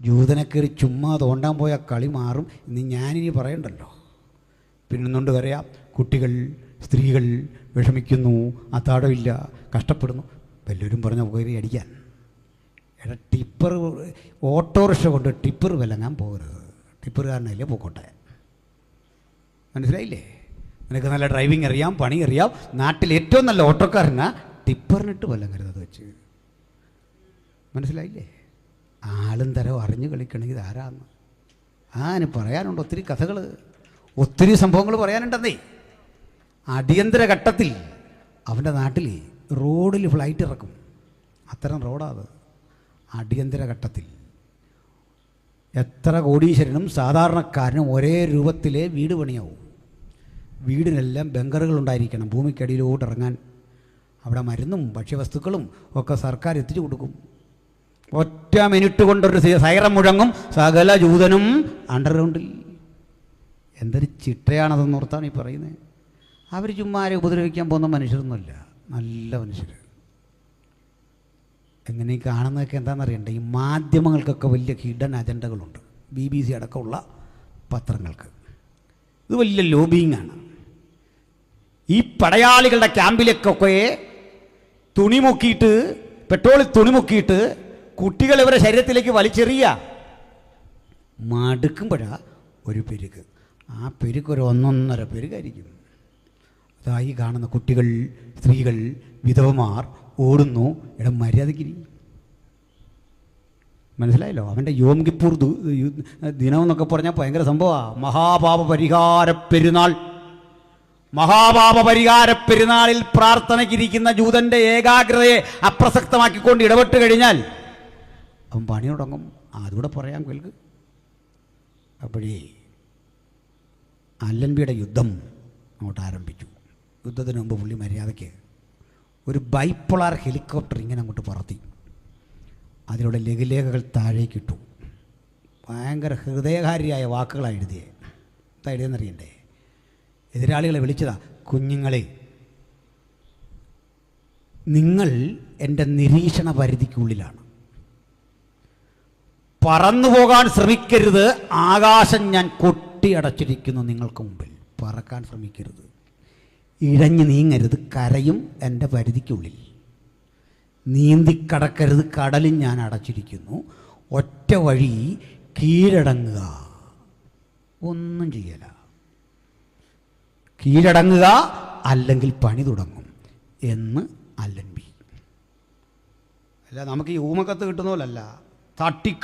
ജൂതനെ കയറി ചുമ്മാ തോണ്ടാൻ പോയ കളി മാറും ഇന്ന് ഞാനിനി പറയണ്ടല്ലോ. പിന്നൊന്നുകൊണ്ട് പറയാം, കുട്ടികൾ സ്ത്രീകൾ വിഷമിക്കുന്നു, അത്താഴമില്ല, കഷ്ടപ്പെടുന്നു. വല്ലവരും പറഞ്ഞ കയറി അടിക്കാൻ. എടാ, ടിപ്പർ ഓട്ടോറിക്ഷ കൊണ്ട് ടിപ്പർ വിലങ്ങാൻ പോകരുത്. ടിപ്പറുകാരനല്ലേ പോക്കോട്ടെ. മനസ്സിലായില്ലേ? നിനക്ക് നല്ല ഡ്രൈവിംഗ് അറിയാം, പണി അറിയാം, നാട്ടിൽ ഏറ്റവും നല്ല ഓട്ടോക്കാരനാ, ടിപ്പറിനിട്ട് വിലങ്ങരുത് അത് വെച്ച്. മനസ്സിലായില്ലേ? ആളും തരവും അറിഞ്ഞു കളിക്കണമെങ്കിൽ ആരാന്ന് അതിന് പറയാനുണ്ട്. ഒത്തിരി കഥകൾ, ഒത്തിരി സംഭവങ്ങൾ പറയാനുണ്ടെന്നേ. അടിയന്തര ഘട്ടത്തിൽ അവൻ്റെ നാട്ടിൽ റോഡിൽ ഫ്ലൈറ്റ് ഇറക്കും. അത്തരം റോഡാത്. അടിയന്തര ഘട്ടത്തിൽ എത്ര കോടീശ്വരനും സാധാരണക്കാരനും ഒരേ രൂപത്തിലെ വീട് പണിയാവും. വീടിനെല്ലാം ബങ്കറുകളുണ്ടായിരിക്കണം, ഭൂമിക്കടിയിലോട്ട് ഇറങ്ങാൻ. അവിടെ മരുന്നും ഭക്ഷ്യവസ്തുക്കളും ഒക്കെ സർക്കാർ എത്തിച്ചു കൊടുക്കും. ഒറ്റ മിനിറ്റ് കൊണ്ടൊരു സൈറം മുഴങ്ങും, സകല ജൂതനും അണ്ടർഗ്രൗണ്ടിൽ. എന്തൊരു ചിട്ടയാണതെന്ന് ഓർത്താണ് ഈ പറയുന്നത്. അവർ ചുമ്മാ ആരെ ഉപദ്രവിക്കാൻ പോകുന്ന മനുഷ്യരൊന്നുമല്ല, നല്ല മനുഷ്യർ. എങ്ങനെ ഈ കാണുന്നതൊക്കെ എന്താണെന്നറിയണ്ടേ? ഈ മാധ്യമങ്ങൾക്കൊക്കെ വലിയ ഹിഡൻ അജണ്ടകളുണ്ട്. BBC അടക്കമുള്ള പത്രങ്ങൾക്ക് ഇത് വലിയ ലോബിയിങ്ങാണ്. ഈ പടയാളികളുടെ ക്യാമ്പിലേക്കൊക്കെ തുണിമുക്കിയിട്ട്, പെട്രോളിൽ തുണിമുക്കിയിട്ട് കുട്ടികൾ ഇവരുടെ ശരീരത്തിലേക്ക് വലിച്ചെറിയുക. മടുക്കുമ്പോഴാ ഒരു പെരുക്ക്. ആ പെരുക്ക് ഒരു 1.5 പെരുക്കായിരിക്കും. അതായി കാണുന്ന കുട്ടികൾ, സ്ത്രീകൾ, വിധവമാർ ഓടുന്നു. ഇടം മര്യാദക്കിരി. മനസ്സിലായല്ലോ? അവൻ്റെ യോം കിപ്പൂർ ദിനം എന്നൊക്കെ പറഞ്ഞാൽ ഭയങ്കര സംഭവമാണ്. മഹാപാപ പരിഹാര പെരുന്നാൾ. മഹാപാപ പരിഹാര പെരുന്നാളിൽ പ്രാർത്ഥനയ്ക്കിരിക്കുന്ന ജൂതൻ്റെ ഏകാഗ്രതയെ അപ്രസക്തമാക്കിക്കൊണ്ട് ഇടപെട്ട് കഴിഞ്ഞാൽ അവൻ പണി തുടങ്ങും. അതുകൂടെ പറയാൻ കേൾക്ക്. അപ്പോഴേ അല്ലൻബിയുടെ യുദ്ധം അങ്ങോട്ട് ആരംഭിച്ചു. യുദ്ധത്തിന് മുമ്പ് പുള്ളി മര്യാദയ്ക്ക് ഒരു ബൈപ്പോളാർ ഹെലികോപ്റ്റർ ഇങ്ങനെ അങ്ങോട്ട് പറത്തി. അതിലൂടെ ലഘുലേഖകൾ താഴേക്കിട്ടു. ഭയങ്കര ഹൃദയകാരിയായ വാക്കുകളാണ് എഴുതിയത്. എന്താ എഴുതിയെന്നറിയണ്ടേ? എതിരാളികളെ വിളിച്ചതാ, കുഞ്ഞുങ്ങളെ, നിങ്ങൾ എൻ്റെ നിരീക്ഷണ പരിധിക്കുള്ളിലാണ്. പറന്നു പോകാൻ ശ്രമിക്കരുത്. ആകാശം ഞാൻ കൊട്ടിയടച്ചിരിക്കുന്നു നിങ്ങൾക്ക് മുമ്പിൽ. പറക്കാൻ ശ്രമിക്കരുത്. ഇഴഞ്ഞു നീങ്ങരുത്. കരയും എൻ്റെ പരിധിക്കുള്ളിൽ. നീന്തിക്കടക്കരുത്. കടലും ഞാൻ അടച്ചിരിക്കുന്നു. ഒറ്റ വഴി, കീഴടങ്ങുക. ഒന്നും ചെയ്യല. കീഴടങ്ങുക, അല്ലെങ്കിൽ പണി തുടങ്ങും എന്ന് അല്ലൻബി. അല്ല, നമുക്ക് ഈ ഊമക്കത്ത് കിട്ടുന്ന പോലല്ല. തട്ടി